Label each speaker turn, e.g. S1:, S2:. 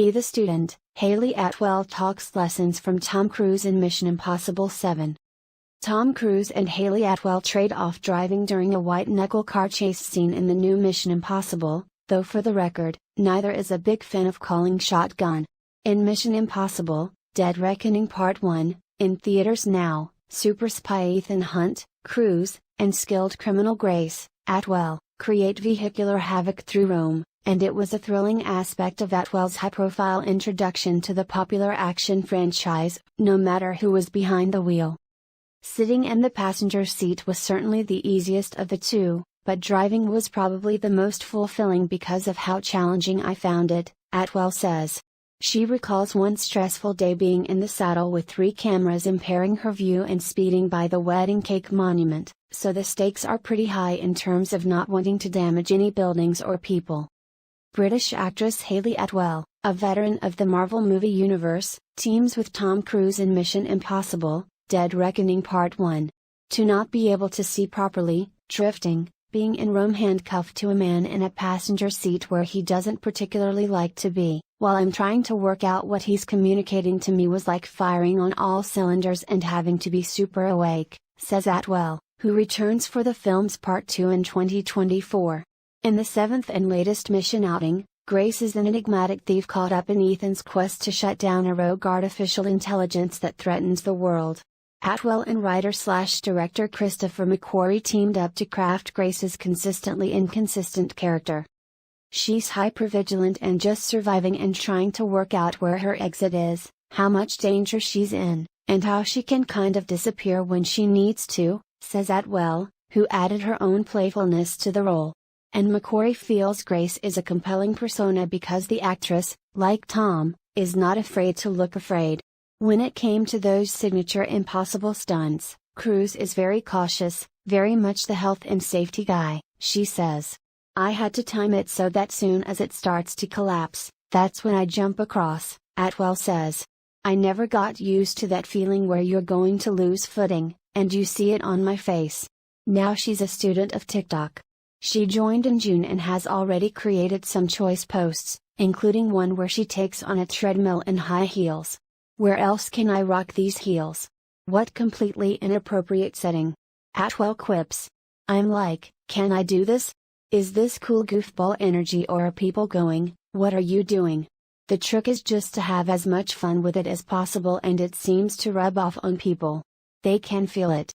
S1: Be the student. Hayley Atwell talks lessons from Tom Cruise in Mission Impossible 7. Tom Cruise and Hayley Atwell trade off driving during a white-knuckle car chase scene in the new Mission Impossible, though for the record, neither is a big fan of calling shotgun. In Mission Impossible, Dead Reckoning Part 1, in theaters now, super spy Ethan Hunt, Cruise, and skilled criminal Grace, Atwell, create vehicular havoc through Rome, and it was a thrilling aspect of Atwell's high-profile introduction to the popular action franchise, no matter who was behind the wheel. Sitting in the passenger seat was certainly the easiest of the two, but driving was probably the most fulfilling because of how challenging I found it, Atwell says. She recalls one stressful day being in the saddle with 3 cameras impairing her view and speeding by the wedding cake monument, so the stakes are pretty high in terms of not wanting to damage any buildings or people. British actress Hayley Atwell, a veteran of the Marvel movie universe, teams with Tom Cruise in Mission Impossible, Dead Reckoning Part 1. To not be able to see properly, drifting, being in Rome handcuffed to a man in a passenger seat where he doesn't particularly like to be, while I'm trying to work out what he's communicating to me was like firing on all cylinders and having to be super awake, says Atwell, who returns for the film's Part 2 in 2024. In the 7th and latest mission outing, Grace is an enigmatic thief caught up in Ethan's quest to shut down a rogue artificial intelligence that threatens the world. Atwell and writer/director Christopher McQuarrie teamed up to craft Grace's consistently inconsistent character. She's hypervigilant and just surviving and trying to work out where her exit is, how much danger she's in, and how she can kind of disappear when she needs to, says Atwell, who added her own playfulness to the role. And McQuarrie feels Grace is a compelling persona because the actress, like Tom, is not afraid to look afraid. When it came to those signature impossible stunts, Cruise is very cautious, very much the health and safety guy, she says. I had to time it so that soon as it starts to collapse, that's when I jump across, Atwell says. I never got used to that feeling where you're going to lose footing, and you see it on my face. Now she's a student of TikTok. She joined in June and has already created some choice posts, including one where she takes on a treadmill in high heels. Where else can I rock these heels? What completely inappropriate setting. Atwell quips. I'm like, can I do this? Is this cool goofball energy or are people going, what are you doing? The trick is just to have as much fun with it as possible and it seems to rub off on people. They can feel it.